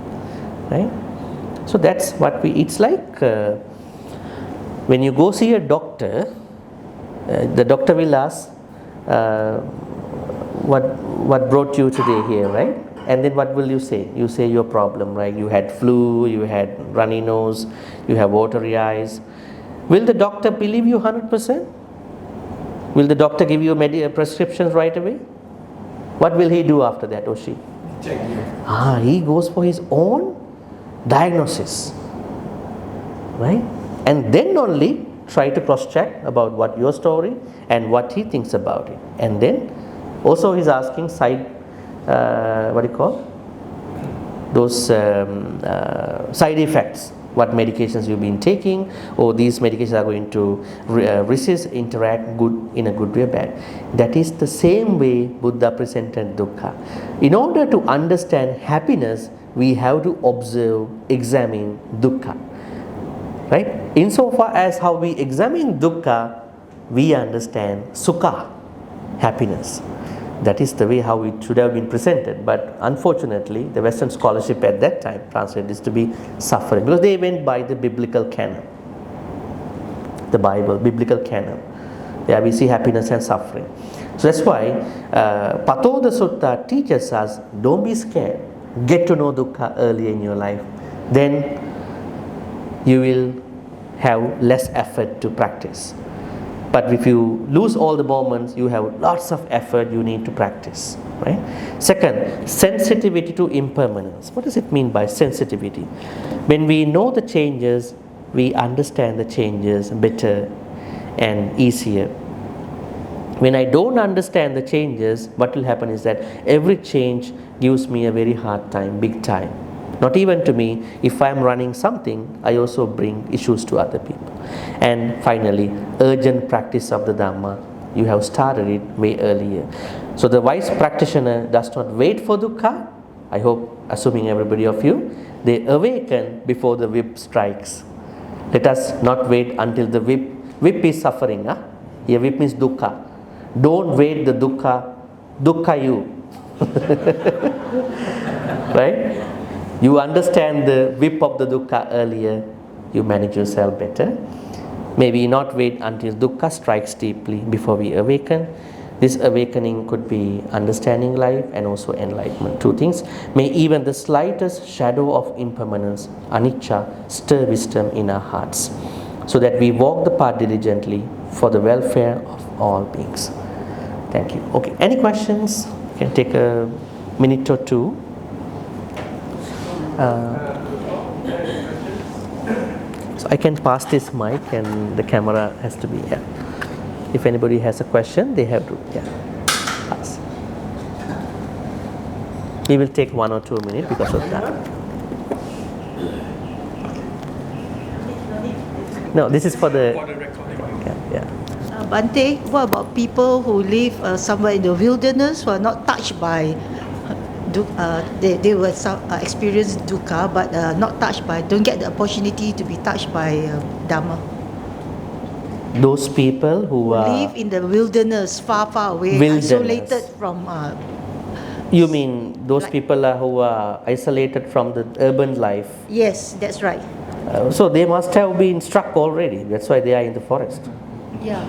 Right? So that's what it's like when you go see a doctor, the doctor will ask, what brought you today here, right? And then what will you say? You say your problem, right? You had flu, you had runny nose, you have watery eyes. Will the doctor believe you 100%? Will the doctor give you prescriptions right away? What will he do after that, or she? Check you. He goes for his own diagnosis, right? And then only try to cross-check about what your story and what he thinks about it. And then also he's asking side, those side effects, what medications you've been taking, or these medications are going to interact good in a good way or bad. That is the same way Buddha presented dukkha. In order to understand happiness, we have to observe, examine dukkha. Right? Insofar as how we examine dukkha, we understand sukha, happiness. That is the way how it should have been presented. But unfortunately, the Western scholarship at that time translated this to be suffering, because they went by the biblical canon. The Bible, biblical canon. There we see happiness and suffering. So that's why Patoda Sutta teaches us, don't be scared. Get to know dukkha early in your life. Then you will have less effort to practice. But if you lose all the moments, you have lots of effort you need to practice, right? Second, sensitivity to impermanence. What does it mean by sensitivity? When we know the changes, we understand the changes better and easier. When I don't understand the changes, what will happen is that every change gives me a very hard time, big time. Not even to me. If I am running something, I also bring issues to other people. And finally, urgent practice of the Dhamma. You have started it way earlier. So the wise practitioner does not wait for dukkha. I hope, assuming everybody of you, they awaken before the whip strikes. Let us not wait until the whip is suffering. Here whip means dukkha. Don't wait the dukkha you. Right? You understand the whip of the dukkha earlier, you manage yourself better. Maybe not wait until dukkha strikes deeply before we awaken. This awakening could be understanding life and also enlightenment. Two things. May even the slightest shadow of impermanence, anicca, stir wisdom in our hearts, so that we walk the path diligently for the welfare of all beings. Thank you. Okay, any questions? You can take a minute or two. So I can pass this mic and the camera has to be here. If anybody has a question, they have to pass. We will take 1 or 2 minutes because of that. No, this is for the recording. Bhante, what about people who live somewhere in the wilderness who are not touched by they will experience dukkha, but not touched by, don't get the opportunity to be touched by Dhamma. Those people who live in the wilderness, far away, isolated from. You mean those people who are isolated from the urban life? Yes, that's right. So they must have been struck already. That's why they are in the forest. Yeah.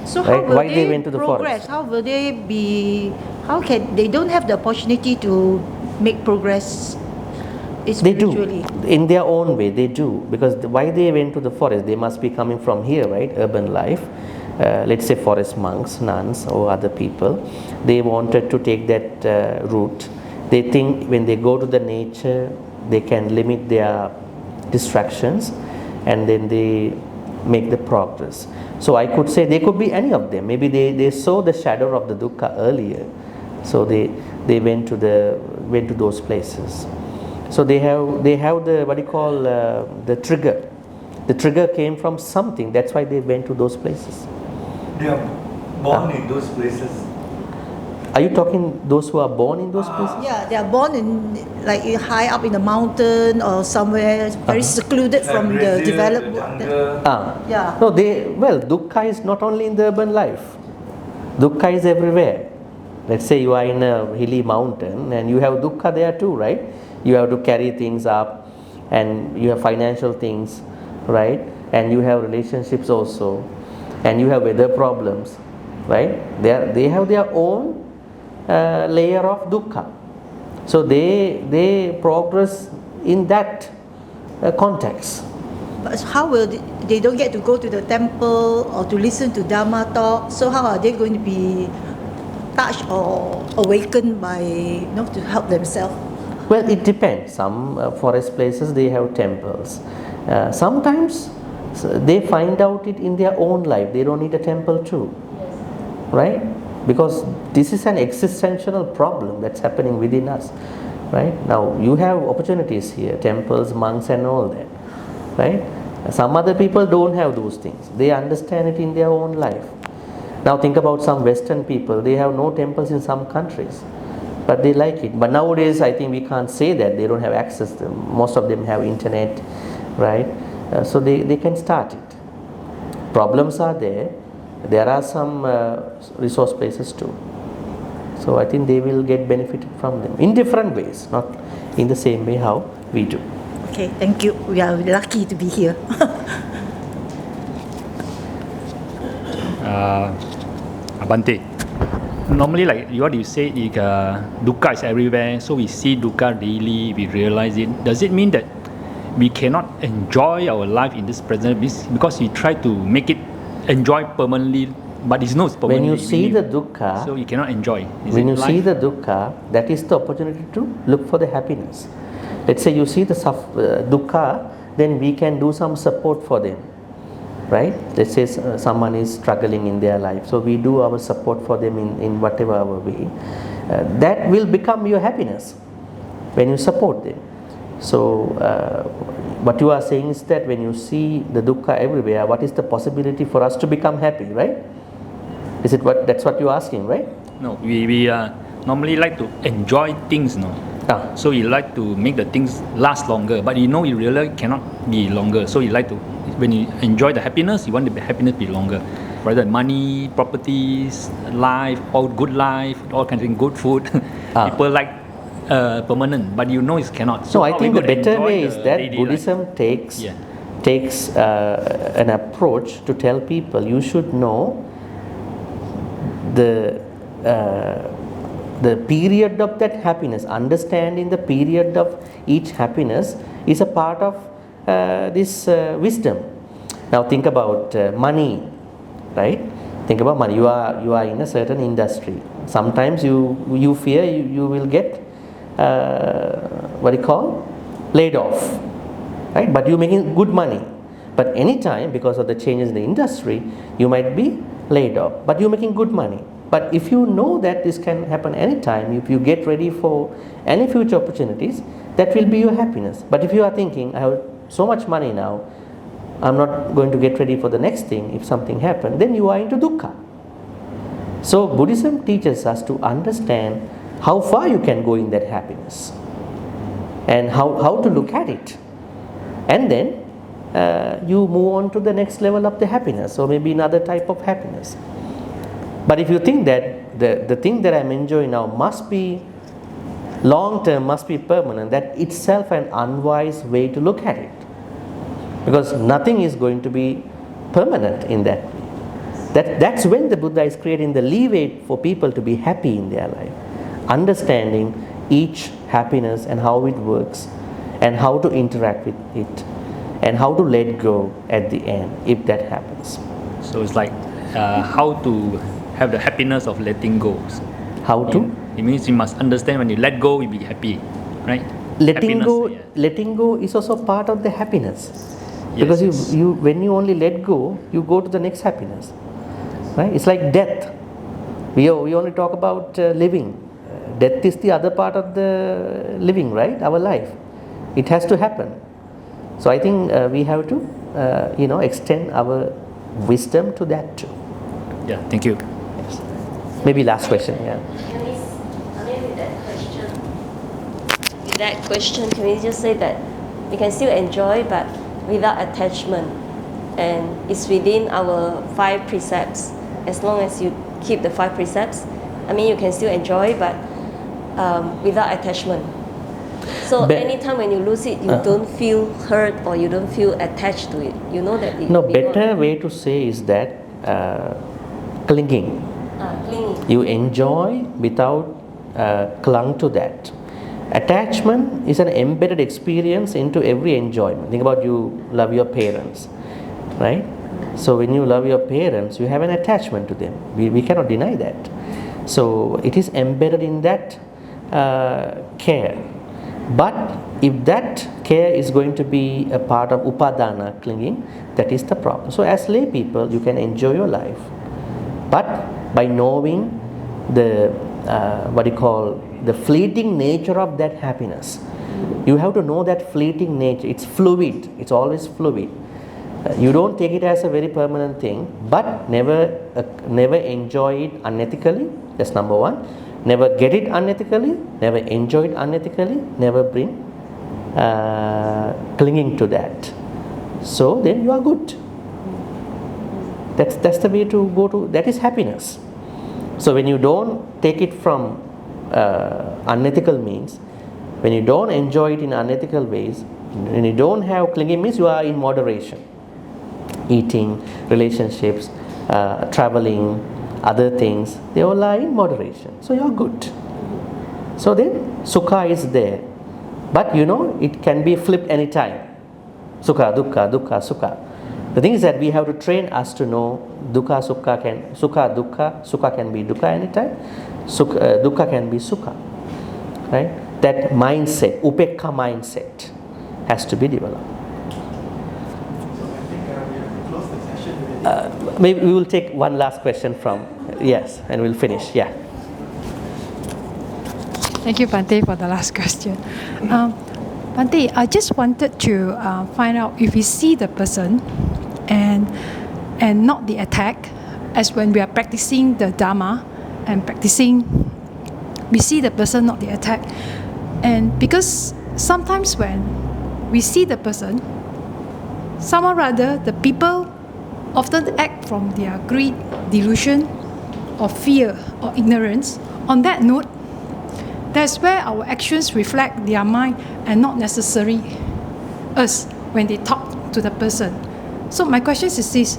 So right? how will they went to the progress? forest? How will they be? How can they don't have the opportunity to make progress They do. spiritually? In their own way, they do. Because why they went to the forest? They must be coming from here, right? Urban life. Let's say forest monks, nuns, or other people. They wanted to take that route. They think when they go to the nature, they can limit their distractions, and then they make the progress. So I could say they could be any of them. Maybe they saw the shadow of the dukkha earlier, so they went to those places. So they have the what you call the trigger. The trigger came from something. That's why they went to those places. They are born in those places. Are you talking those who are born in those places? Yeah, they are born in like high up in the mountain or somewhere very secluded from the Brazil, developed the world. jungle. Yeah. No, dukkha is not only in the urban life. Dukkha is everywhere. Let's say you are in a hilly mountain and you have dukkha there too, right? You have to carry things up, and you have financial things, right? And you have relationships also, and you have weather problems, right? They have their own layer of dukkha. So they progress in that context. But how will they don't get to go to the temple or to listen to Dhamma talk? So how are they going to be touched or awakened by to help themselves? Well, it depends. Some forest places they have temples. Sometimes they find out it in their own life. They don't need a temple too, right? Because this is an existential problem that's happening within us, right? Now you have opportunities here, temples, monks, and all that, right? Some other people don't have those things. They understand it in their own life. Now think about some Western people. They have no temples in some countries, but they like it. But nowadays, I think we can't say that they don't have access. Most of them have internet, right? So they can start it. Problems are there. There are some resource places too. So I think they will get benefited from them in different ways, not in the same way how we do. Okay, thank you. We are lucky to be here. Bhante, normally like what you say, dukkha is everywhere, so we see dukkha daily, we realize it. Does it mean that we cannot enjoy our life in this present because we try to make it enjoy permanently, but it's not permanently? When you see the dukkha, so you cannot enjoy. when you see the dukkha, that is the opportunity to look for the happiness. Let's say you see the dukkha, then we can do some support for them, right? Let's say someone is struggling in their life, so we do our support for them in whatever our way. That will become your happiness when you support them. So what you are saying is that when you see the dukkha everywhere, what is the possibility for us to become happy, right? Is it that's what you're asking, right? No, we normally like to enjoy things, no? So you like to make the things last longer, but you know you really cannot be longer. So you like to, when you enjoy the happiness, you want the happiness to be longer. Rather than money, properties, life, all good life, all kinds of things, good food. People like permanent, but you know it cannot. So I think the better enjoy way the is that daily Buddhism life? takes an approach to tell people you should know the period of that happiness. Understanding the period of each happiness is a part of this wisdom. Now think about money, right? Think about money. You are in a certain industry. Sometimes you fear you will get laid off, right? But you're making good money. But anytime, because of the changes in the industry, you might be laid off, but you're making good money. But if you know that this can happen anytime, if you get ready for any future opportunities, that will be your happiness. But if you are thinking, I have so much money now, I'm not going to get ready for the next thing if something happens, then you are into dukkha. So Buddhism teaches us to understand how far you can go in that happiness and how to look at it. And then you move on to the next level of the happiness, or maybe another type of happiness. But if you think that the thing that I'm enjoying now must be long term, must be permanent, that itself an unwise way to look at it. Because nothing is going to be permanent in that way. That's when the Buddha is creating the leeway for people to be happy in their life. Understanding each happiness and how it works and how to interact with it and how to let go at the end if that happens. So it's like how to have the happiness of letting go. How to? It means you must understand when you let go, you'll be happy, right? Letting Happiness, go, yeah. letting go is also part of the happiness. Yes, Because yes. you when you only let go, you go to the next happiness. Right? It's like death. We only talk about living. Death is the other part of the living, right? Our life. It has to happen. So I think we have to, extend our wisdom to that too. Yeah, thank you. Yes. Maybe last question. Yeah. With that question, can we just say that we can still enjoy but without attachment, and it's within our 5 precepts. As long as you keep the 5 precepts, you can still enjoy but without attachment. So anytime when you lose it, you don't feel hurt or you don't feel attached to it. You know that it No, will be better way to say is that clinging. clinging. You enjoy without clung to that. Attachment is an embedded experience into every enjoyment. Think about you love your parents, right? So when you love your parents, you have an attachment to them. We cannot deny that. So it is embedded in that care. But if that care is going to be a part of upadana, clinging, that is the problem. So as lay people, you can enjoy your life, but by knowing the the fleeting nature of that happiness. You have to know that fleeting nature. It's fluid. It's always fluid. You don't take it as a very permanent thing, but never enjoy it unethically. That's number one. Never get it unethically. Never enjoy it unethically. Never bring clinging to that. So then you are good. That's the way to go to. That is happiness. So when you don't take it from unethical means, when you don't enjoy it in unethical ways, when you don't have clinging means you are in moderation. Eating, relationships, traveling, other things, they all are in moderation. So you are good. So then sukha is there. But it can be flipped anytime. Sukha, dukkha, dukkha, sukha. The thing is that we have to train us to know dukkha, dukkha, sukha can be dukkha anytime. Dukkha can be sukha, right? That mindset, upekha mindset, has to be developed. So I think we have to close the session already. Maybe we will take one last question from and we'll finish. Yeah. Thank you, Bhante, for the last question. Bhante, I just wanted to find out if we see the person and not the attack, as when we are practicing the Dhamma and practicing, we see the person, not the attack. And because sometimes when we see the person, somehow rather the people often act from their greed, delusion, or fear, or ignorance. On that note, that's where our actions reflect their mind and not necessarily us when they talk to the person. So my question is this: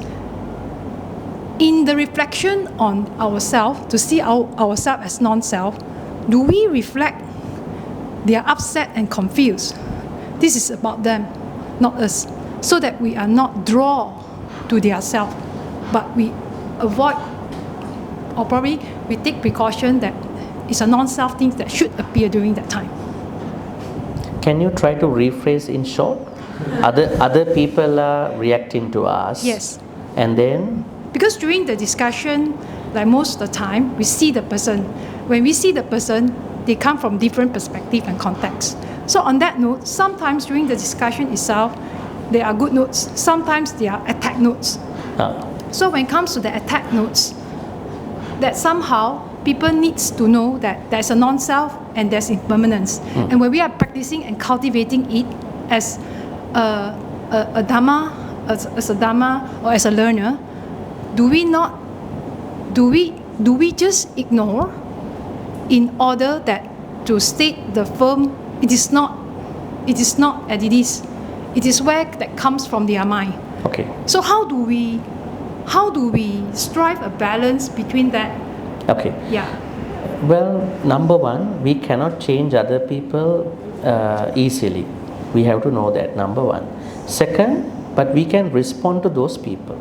in the reflection on ourselves, to see ourselves as non-self, do we reflect they are upset and confused? This is about them, not us, so that we are not drawn to their self, but we avoid, or probably we take precaution that it's a non-self thing that should appear during that time. Can you try to rephrase in short? Other people are reacting to us. Yes. And then? Because during the discussion, like most of the time, we see the person. When we see the person, they come from different perspective and context. So on that note, sometimes during the discussion itself, there are good notes. Sometimes there are attack notes. So when it comes to the attack notes, that somehow people needs to know that there's a non-self and there's impermanence. And when we are practicing and cultivating it as a Dhamma, as a Dhamma or as a learner, do we just ignore in order that to state the firm, it is not as it is. It is where that comes from their mind. Okay. So how do we strive a balance between that? Okay. Yeah. Well, number one, we cannot change other people easily. We have to know that, number one. Second, but we can respond to those people.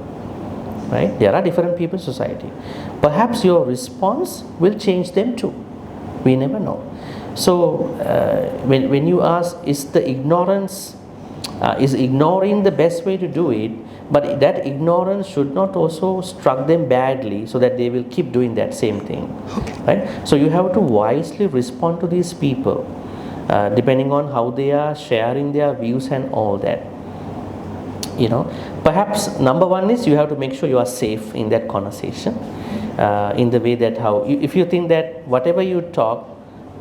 Right? There are different people in society. Perhaps your response will change them too. We never know. So, when you ask, is ignoring the best way to do it? But that ignorance should not also struck them badly, so that they will keep doing that same thing. Okay. Right? So you have to wisely respond to these people, depending on how they are sharing their views and all that. Perhaps number one is you have to make sure you are safe in that conversation, in the way that if you think that whatever you talk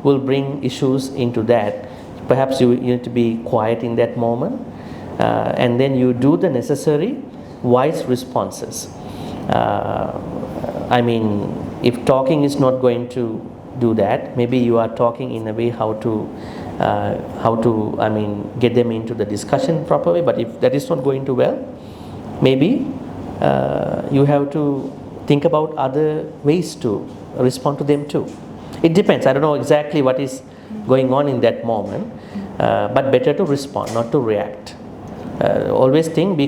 will bring issues into that, perhaps you need to be quiet in that moment, and then you do the necessary wise responses. If talking is not going to do that, maybe you are talking in a way how to get them into the discussion properly. But if that is not going too well, maybe you have to think about other ways to respond to them too. It depends. I don't know exactly what is going on in that moment, but better to respond, not to react. Always think we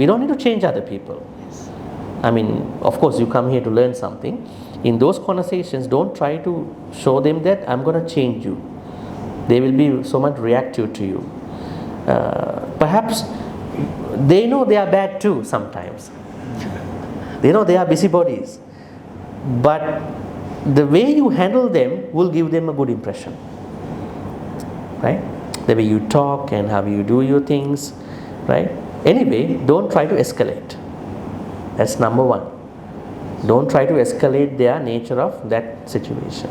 don't need to change other people. Of course, you come here to learn something. In those conversations, don't try to show them that I'm going to change you. They will be so much reactive to you. Perhaps they know they are bad too sometimes. They know they are busybodies. But the way you handle them will give them a good impression. Right? The way you talk and how you do your things. Right? Anyway, don't try to escalate. That's number one. Don't try to escalate their nature of that situation.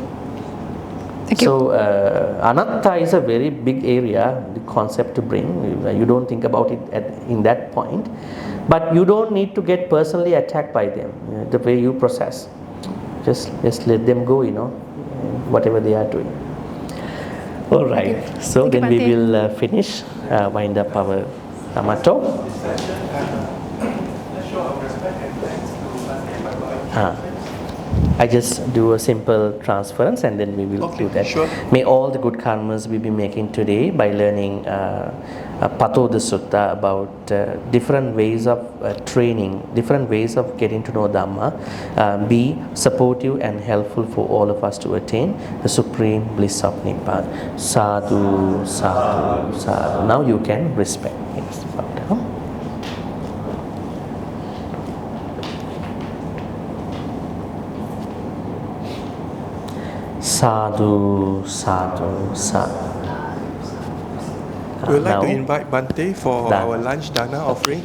Thank you. So, anatta is a very big area, the concept to bring. You don't think about it in that point. But you don't need to get personally attacked by them, the way you process. Just let them go, whatever they are doing. All right. So Thank you, then we Bhante. will finish, wind up our Dhamma talk. I just do a simple transference and then we will do that. Sure. May all the good karmas we be making today by learning Patoda Sutta about different ways of training, different ways of getting to know Dhamma, be supportive and helpful for all of us to attain the supreme bliss of Nibbana. Sadhu, sadhu, sadhu. Now you can respect. Yes, bow down. Sadhu, sadhu, sadhu. We would like to Now, invite Bhante for Dana. our lunch dana offering.